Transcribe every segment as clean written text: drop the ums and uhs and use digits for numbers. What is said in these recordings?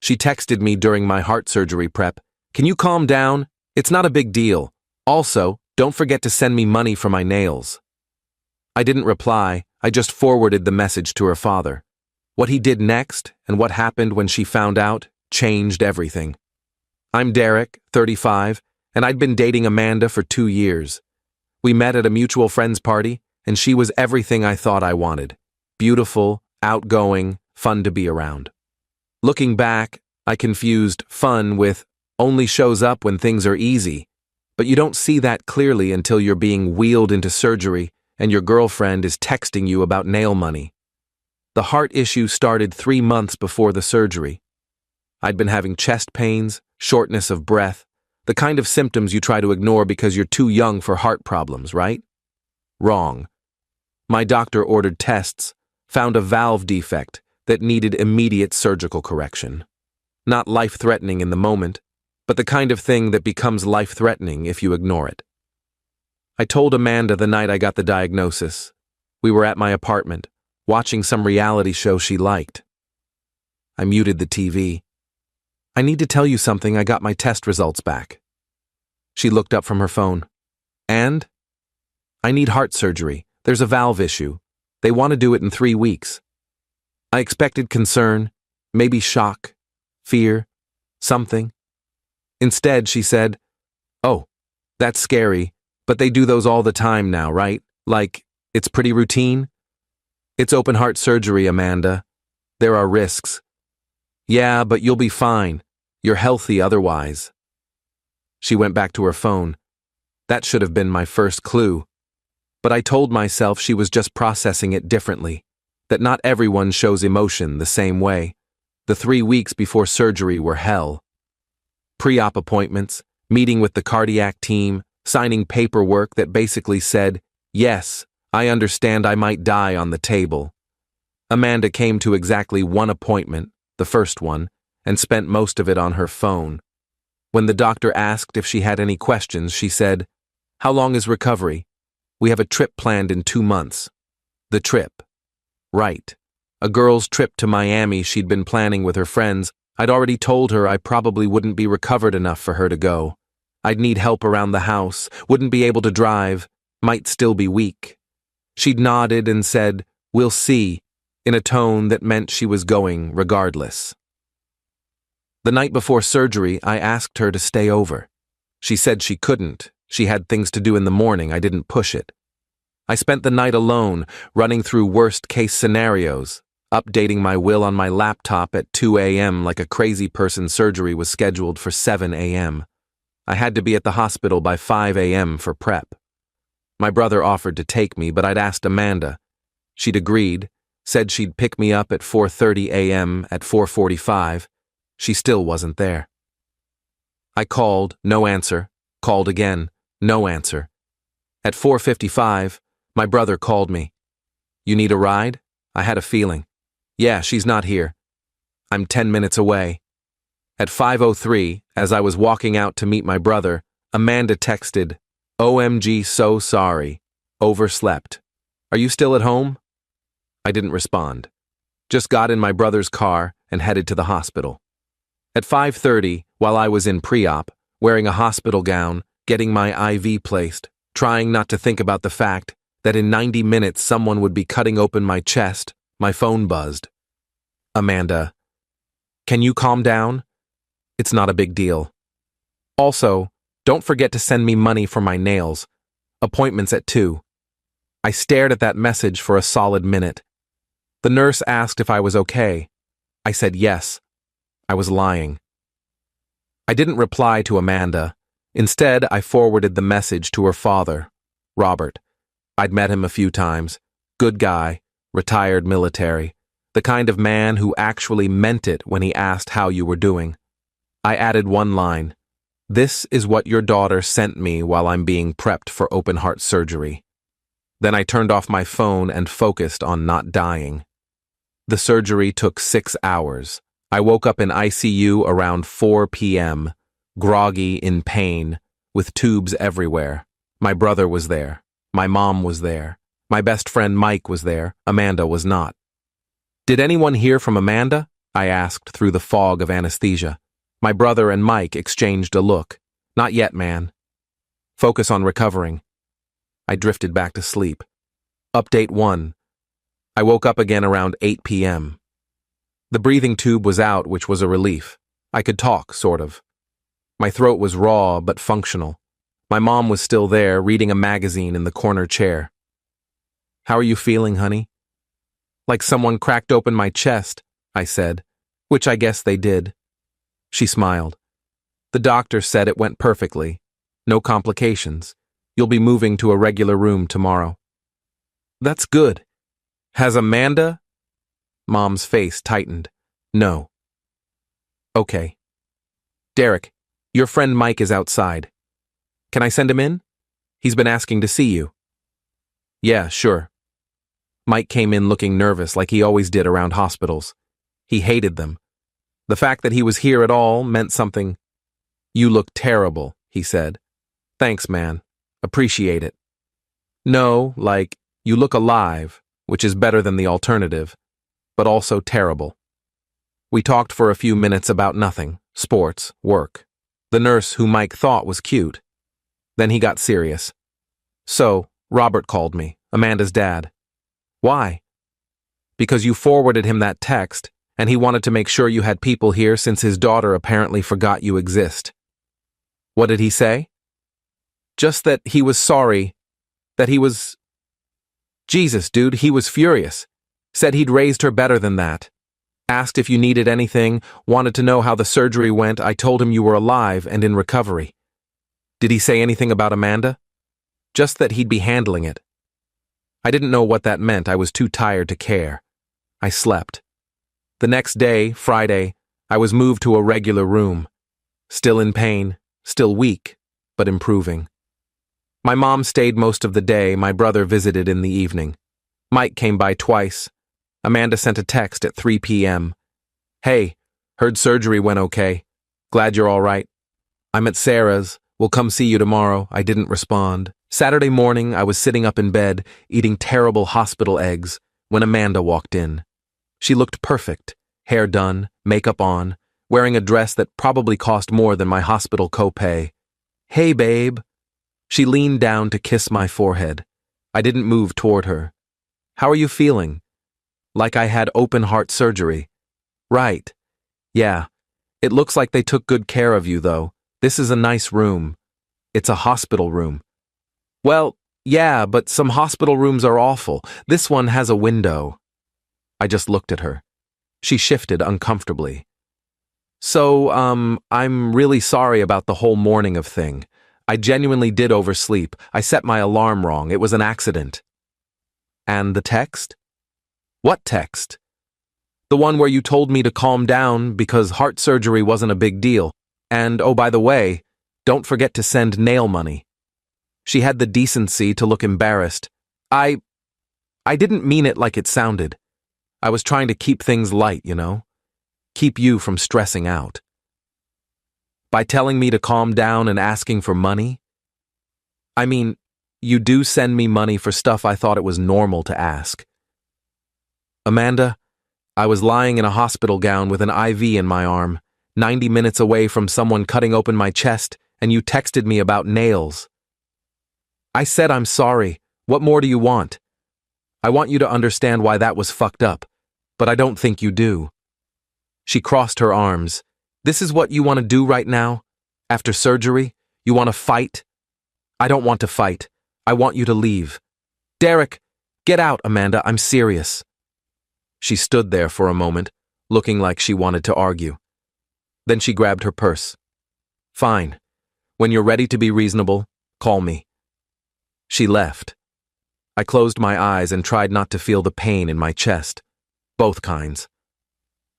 She texted me during my heart surgery prep, "Can you calm down? It's not a big deal. Also, don't forget to send me money for my nails." I didn't reply, I just forwarded the message to her father. What he did next, and what happened when she found out, changed everything. I'm Derek, 35, and I'd been dating Amanda for 2 years. We met at a mutual friend's party, and she was everything I thought I wanted. Beautiful, outgoing, fun to be around. Looking back, I confused fun with only shows up when things are easy, but you don't see that clearly until you're being wheeled into surgery and your girlfriend is texting you about nail money. The heart issue started 3 months before the surgery. I'd been having chest pains, shortness of breath, the kind of symptoms you try to ignore because you're too young for heart problems, right? Wrong. My doctor ordered tests, found a valve defect that needed immediate surgical correction. Not life-threatening in the moment, but the kind of thing that becomes life-threatening if you ignore it. I told Amanda the night I got the diagnosis. We were at my apartment, watching some reality show she liked. I muted the TV. "I need to tell you something, I got my test results back." She looked up from her phone. "And?" "I need heart surgery. There's a valve issue. They want to do it in 3 weeks." I expected concern, maybe shock, fear, something. Instead, she said, "Oh, that's scary, but they do those all the time now, right? Like, it's pretty routine?" "It's open heart surgery, Amanda. There are risks." "Yeah, but you'll be fine. You're healthy otherwise." She went back to her phone. That should have been my first clue. But I told myself she was just processing it differently, that not everyone shows emotion the same way. The 3 weeks before surgery were hell. Pre-op appointments, meeting with the cardiac team, signing paperwork that basically said, "Yes, I understand I might die" on the table. Amanda came to exactly one appointment, the first one, and spent most of it on her phone. When the doctor asked if she had any questions, she said, "How long is recovery? We have a trip planned in 2 months." The trip. Right. A girl's trip to Miami she'd been planning with her friends. I'd already told her I probably wouldn't be recovered enough for her to go. I'd need help around the house, wouldn't be able to drive, might still be weak. She'd nodded and said, "We'll see," in a tone that meant she was going regardless. The night before surgery, I asked her to stay over. She said she couldn't. She had things to do in the morning. I didn't push it. I spent the night alone, running through worst-case scenarios, updating my will on my laptop at 2 a.m. like a crazy person. Surgery was scheduled for 7 a.m. I had to be at the hospital by 5 a.m. for prep. My brother offered to take me, but I'd asked Amanda. She'd agreed, said she'd pick me up at 4:30 a.m. At 4:45. She still wasn't there. I called, no answer. Called again, no answer. At 4:55, my brother called me. "You need a ride?" I had a feeling. "Yeah, she's not here. I'm 10 minutes away." At 5:03, as I was walking out to meet my brother, Amanda texted, "OMG, so sorry. Overslept. Are you still at home?" I didn't respond. Just got in my brother's car and headed to the hospital. At 5:30, while I was in pre-op, wearing a hospital gown, getting my IV placed, trying not to think about the fact that in 90 minutes someone would be cutting open my chest, my phone buzzed. "Amanda, can you calm down? It's not a big deal. Also, don't forget to send me money for my nails. Appointment's at 2. I stared at that message for a solid minute. The nurse asked if I was okay. I said yes. I was lying. I didn't reply to Amanda. Instead, I forwarded the message to her father, Robert. I'd met him a few times. Good guy, retired military, the kind of man who actually meant it when he asked how you were doing. I added one line. "This is what your daughter sent me while I'm being prepped for open heart surgery." Then I turned off my phone and focused on not dying. The surgery took 6 hours. I woke up in ICU around 4 p.m., groggy, in pain, with tubes everywhere. My brother was there. My mom was there. My best friend Mike was there. Amanda was not. "Did anyone hear from Amanda?" I asked through the fog of anesthesia. My brother and Mike exchanged a look. Not yet, man. Focus on recovering. I drifted back to sleep. Update 1. I woke up again around 8 p.m. The breathing tube was out, which was a relief. I could talk, sort of. My throat was raw but functional. My mom was still there, reading a magazine in the corner chair. How are you feeling, honey? Like someone cracked open my chest, I said, which I guess they did. She smiled. The doctor said it went perfectly. No complications. You'll be moving to a regular room tomorrow. That's good. Has Amanda? Mom's face tightened. No. Okay. Derek, your friend Mike is outside. Can I send him in? He's been asking to see you. Yeah, sure. Mike came in looking nervous like he always did around hospitals. He hated them. The fact that he was here at all meant something. You look terrible, he said. Thanks, man. Appreciate it. No, like, you look alive, which is better than the alternative, but also terrible. We talked for a few minutes about nothing, sports, work. The nurse who Mike thought was cute. Then he got serious. So, Robert called me, Amanda's dad. Why? Because you forwarded him that text, and he wanted to make sure you had people here since his daughter apparently forgot you exist. What did he say? Just that he was sorry, that he was... Jesus, dude, he was furious. Said he'd raised her better than that. Asked if you needed anything, wanted to know how the surgery went. I told him you were alive and in recovery. Did he say anything about Amanda? Just that he'd be handling it. I didn't know what that meant. I was too tired to care. I slept. The next day, Friday, I was moved to a regular room. Still in pain, still weak, but improving. My mom stayed most of the day. My brother visited in the evening. Mike came by twice. Amanda sent a text at 3 p.m. Hey, heard surgery went okay. Glad you're all right. I'm at Sarah's. We'll come see you tomorrow. I didn't respond. Saturday morning, I was sitting up in bed, eating terrible hospital eggs, when Amanda walked in. She looked perfect, hair done, makeup on, wearing a dress that probably cost more than my hospital copay. Hey, babe. She leaned down to kiss my forehead. I didn't move toward her. How are you feeling? Like I had open heart surgery. Right. Yeah. It looks like they took good care of you, though. This is a nice room. It's a hospital room. Well, yeah, but some hospital rooms are awful. This one has a window. I just looked at her. She shifted uncomfortably. So, I'm really sorry about the whole morning of thing. I genuinely did oversleep. I set my alarm wrong. It was an accident. And the text? What text? The one where you told me to calm down because heart surgery wasn't a big deal. And, oh, by the way, don't forget to send nail money. She had the decency to look embarrassed. I didn't mean it like it sounded. I was trying to keep things light, you know? Keep you from stressing out. By telling me to calm down and asking for money? I mean, you do send me money for stuff I thought it was normal to ask. Amanda, I was lying in a hospital gown with an IV in my arm, 90 minutes away from someone cutting open my chest, and you texted me about nails. I said I'm sorry. What more do you want? I want you to understand why that was fucked up, but I don't think you do. She crossed her arms. This is what you want to do right now? After surgery? You want to fight? I don't want to fight. I want you to leave. Derek, get out, Amanda. I'm serious. She stood there for a moment, looking like she wanted to argue. Then she grabbed her purse. Fine. When you're ready to be reasonable, call me. She left. I closed my eyes and tried not to feel the pain in my chest. Both kinds.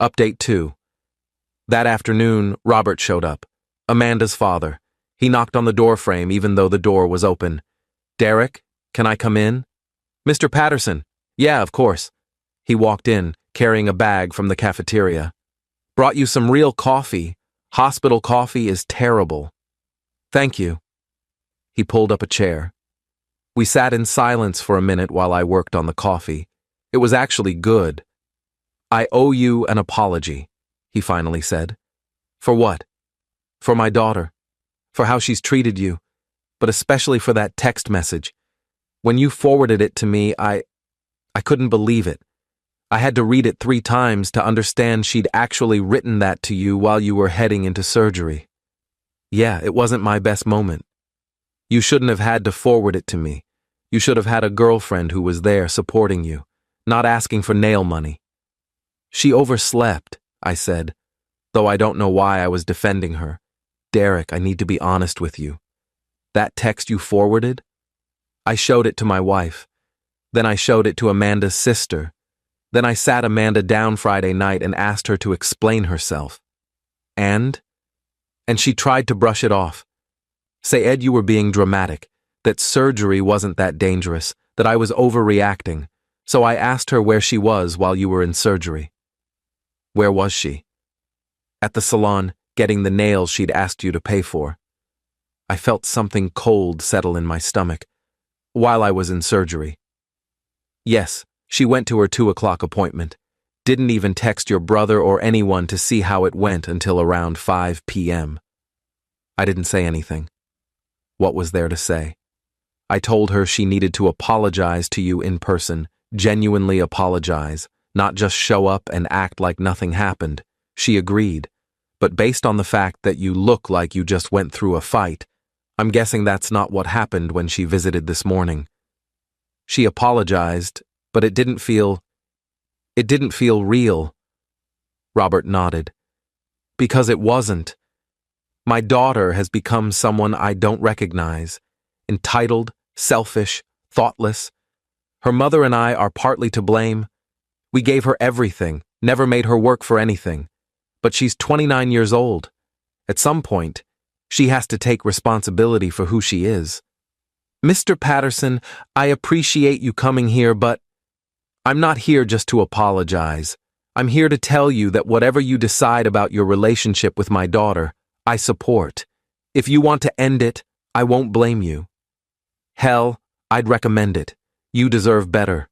Update 2. That afternoon, Robert showed up. Amanda's father. He knocked on the doorframe even though the door was open. Derek, can I come in? Mr. Patterson. Yeah, of course. He walked in, carrying a bag from the cafeteria. Brought you some real coffee. Hospital coffee is terrible. Thank you. He pulled up a chair. We sat in silence for a minute while I worked on the coffee. It was actually good. I owe you an apology, he finally said. For what? For my daughter. For how she's treated you. But especially for that text message. When you forwarded it to me, I couldn't believe it. I had to read it 3 times to understand she'd actually written that to you while you were heading into surgery. Yeah, it wasn't my best moment. You shouldn't have had to forward it to me. You should have had a girlfriend who was there supporting you, not asking for nail money. She overslept, I said, though I don't know why I was defending her. Derek, I need to be honest with you. That text you forwarded? I showed it to my wife. Then I showed it to Amanda's sister. Then I sat Amanda down Friday night and asked her to explain herself. And she tried to brush it off. Say, Ed, you were being dramatic, that surgery wasn't that dangerous, that I was overreacting. So I asked her where she was while you were in surgery. Where was she? At the salon, getting the nails she'd asked you to pay for. I felt something cold settle in my stomach while I was in surgery. Yes, she went to her 2 o'clock appointment. Didn't even text your brother or anyone to see how it went until around 5 p.m. I didn't say anything. What was there to say? I told her she needed to apologize to you in person, genuinely apologize, not just show up and act like nothing happened. She agreed. But based on the fact that you look like you just went through a fight, I'm guessing that's not what happened when she visited this morning. She apologized, but it didn't feel real. Robert nodded. Because it wasn't. My daughter has become someone I don't recognize. Entitled, selfish, thoughtless. Her mother and I are partly to blame. We gave her everything, never made her work for anything. But she's 29 years old. At some point, she has to take responsibility for who she is. Mr. Patterson, I appreciate you coming here, but I'm not here just to apologize. I'm here to tell you that whatever you decide about your relationship with my daughter, I support. If you want to end it, I won't blame you. Hell, I'd recommend it. You deserve better.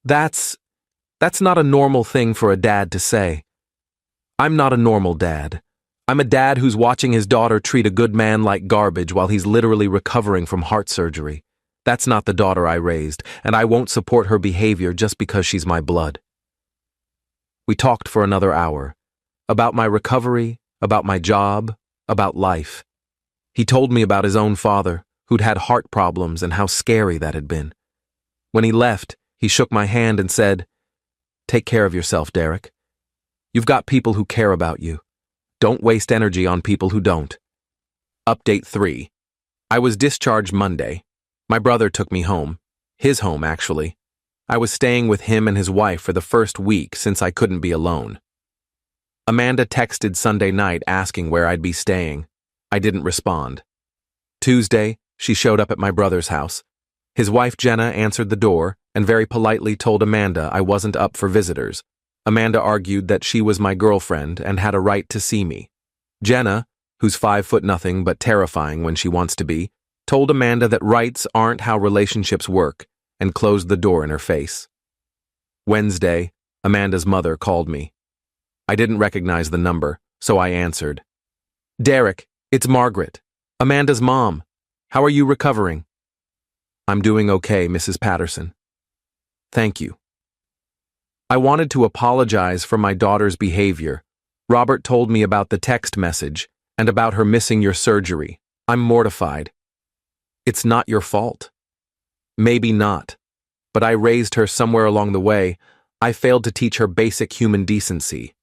That's not a normal thing for a dad to say. I'm not a normal dad. I'm a dad who's watching his daughter treat a good man like garbage while he's literally recovering from heart surgery. That's not the daughter I raised, and I won't support her behavior just because she's my blood. We talked for another hour. About my recovery, about my job, about life. He told me about his own father, who'd had heart problems and how scary that had been. When he left, he shook my hand and said, "Take care of yourself, Derek. You've got people who care about you. Don't waste energy on people who don't." Update 3. I was discharged Monday. My brother took me home. His home, actually. I was staying with him and his wife for the first week since I couldn't be alone. Amanda texted Sunday night asking where I'd be staying. I didn't respond. Tuesday, she showed up at my brother's house. His wife Jenna answered the door and very politely told Amanda I wasn't up for visitors. Amanda argued that she was my girlfriend and had a right to see me. Jenna, who's 5'0" but terrifying when she wants to be, told Amanda that rights aren't how relationships work and closed the door in her face. Wednesday, Amanda's mother called me. I didn't recognize the number, so I answered. "Derek, it's Margaret, Amanda's mom. How are you recovering?" "I'm doing okay, Mrs. Patterson." "Thank you." I wanted to apologize for my daughter's behavior. Robert told me about the text message and about her missing your surgery. I'm mortified. It's not your fault. Maybe not, but I raised her somewhere along the way. I failed to teach her basic human decency.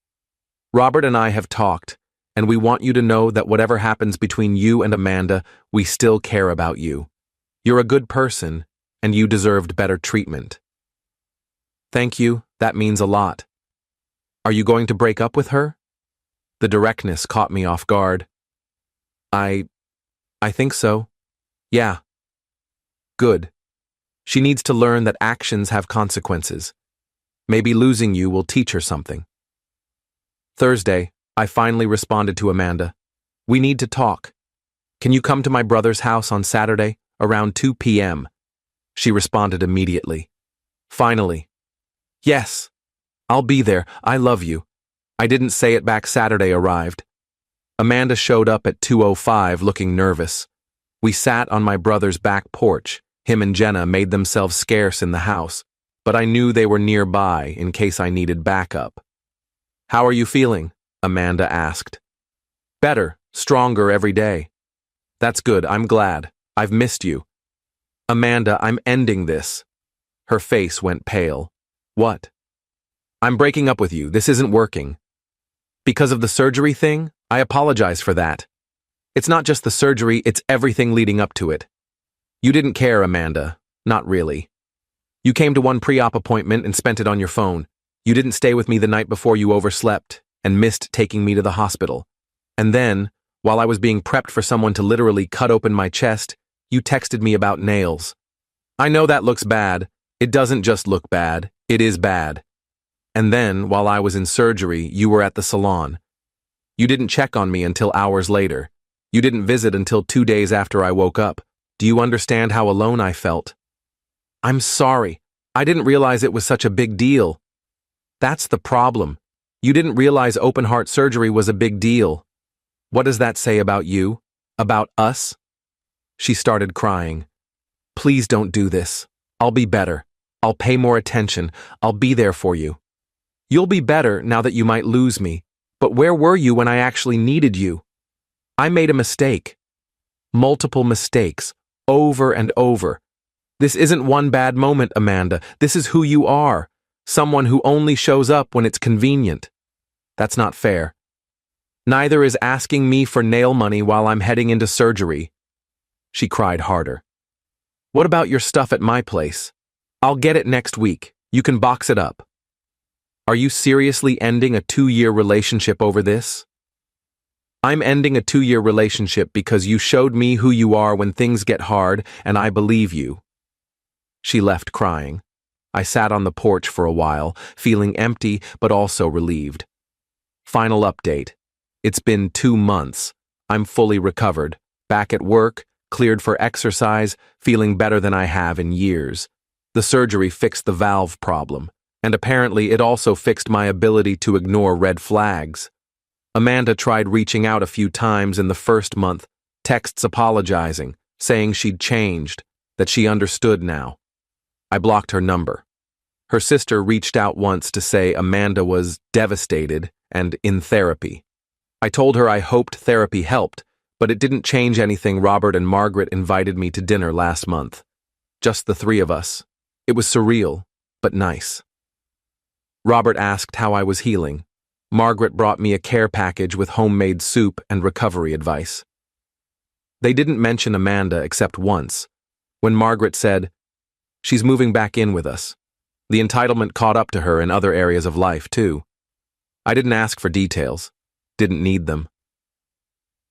Robert and I have talked, and we want you to know that whatever happens between you and Amanda, we still care about you. You're a good person, and you deserved better treatment. Thank you, that means a lot. Are you going to break up with her? The directness caught me off guard. I think so. Yeah. Good. She needs to learn that actions have consequences. Maybe losing you will teach her something. Thursday, I finally responded to Amanda. We need to talk. Can you come to my brother's house on Saturday, around 2 p.m.? She responded immediately. Finally. Yes. I'll be there. I love you. I didn't say it back. Saturday arrived. Amanda showed up at 2:05 looking nervous. We sat on my brother's back porch. Him and Jenna made themselves scarce in the house, but I knew they were nearby in case I needed backup. How are you feeling? Amanda asked. Better, stronger every day. That's good, I'm glad. I've missed you. Amanda, I'm ending this. Her face went pale. What? I'm breaking up with you. This isn't working. Because of the surgery thing? I apologize for that. It's not just the surgery, it's everything leading up to it. You didn't care, Amanda. Not really. You came to one pre-op appointment and spent it on your phone. You didn't stay with me the night before you overslept and missed taking me to the hospital. And then, while I was being prepped for someone to literally cut open my chest, you texted me about nails. I know that looks bad. It doesn't just look bad, it is bad. And then, while I was in surgery, you were at the salon. You didn't check on me until hours later. You didn't visit until 2 days after I woke up. Do you understand how alone I felt? I'm sorry. I didn't realize it was such a big deal. That's the problem. You didn't realize open heart surgery was a big deal. What does that say about you? About us? She started crying. Please don't do this. I'll be better. I'll pay more attention. I'll be there for you. You'll be better now that you might lose me. But where were you when I actually needed you? I made a mistake. Multiple mistakes. Over and over. This isn't one bad moment, Amanda. This is who you are. Someone who only shows up when it's convenient. That's not fair. Neither is asking me for nail money while I'm heading into surgery. She cried harder. What about your stuff at my place? I'll get it next week. You can box it up. Are you seriously ending a 2-year relationship over this? I'm ending a 2-year relationship because you showed me who you are when things get hard, and I believe you. She left crying. I sat on the porch for a while, feeling empty but also relieved. Final update. It's been 2 months. I'm fully recovered, back at work, cleared for exercise, feeling better than I have in years. The surgery fixed the valve problem, and apparently it also fixed my ability to ignore red flags. Amanda tried reaching out a few times in the first month, texts apologizing, saying she'd changed, that she understood now. I blocked her number. Her sister reached out once to say Amanda was devastated and in therapy. I told her I hoped therapy helped, but it didn't change anything. Robert and Margaret invited me to dinner last month. Just the 3 of us. It was surreal, but nice. Robert asked how I was healing. Margaret brought me a care package with homemade soup and recovery advice. They didn't mention Amanda except once, when Margaret said, "She's moving back in with us." The entitlement caught up to her in other areas of life, too. I didn't ask for details. Didn't need them.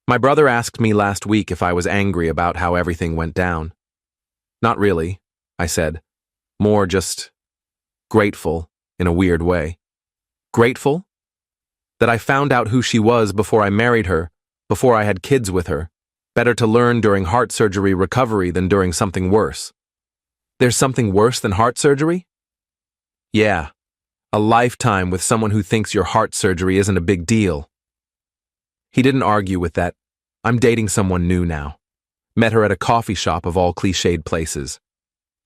My brother asked me last week if I was angry about how everything went down. Not really, I said. More just grateful in a weird way. Grateful? That I found out who she was before I married her, before I had kids with her. Better to learn during heart surgery recovery than during something worse. There's something worse than heart surgery? Yeah, a lifetime with someone who thinks your heart surgery isn't a big deal. He didn't argue with that. I'm dating someone new now. Met her at a coffee shop of all cliched places.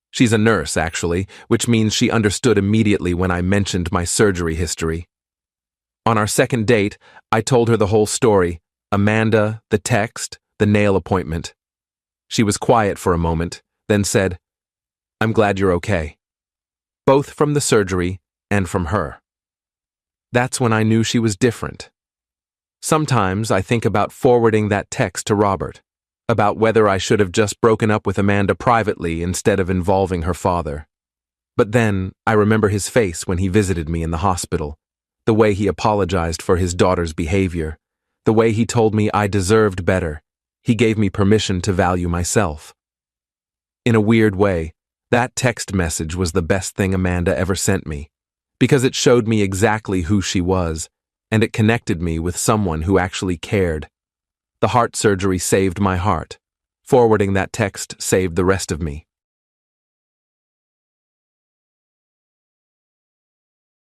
She's a nurse, actually, which means she understood immediately when I mentioned my surgery history. On our second date, I told her the whole story, Amanda, the text, the nail appointment. She was quiet for a moment, then said, "I'm glad you're okay." Both from the surgery and from her. That's when I knew she was different. Sometimes I think about forwarding that text to Robert, about whether I should have just broken up with Amanda privately instead of involving her father. But then I remember his face when he visited me in the hospital, the way he apologized for his daughter's behavior, the way he told me I deserved better. He gave me permission to value myself. In a weird way, that text message was the best thing Amanda ever sent me, because it showed me exactly who she was, and it connected me with someone who actually cared. The heart surgery saved my heart. Forwarding that text saved the rest of me.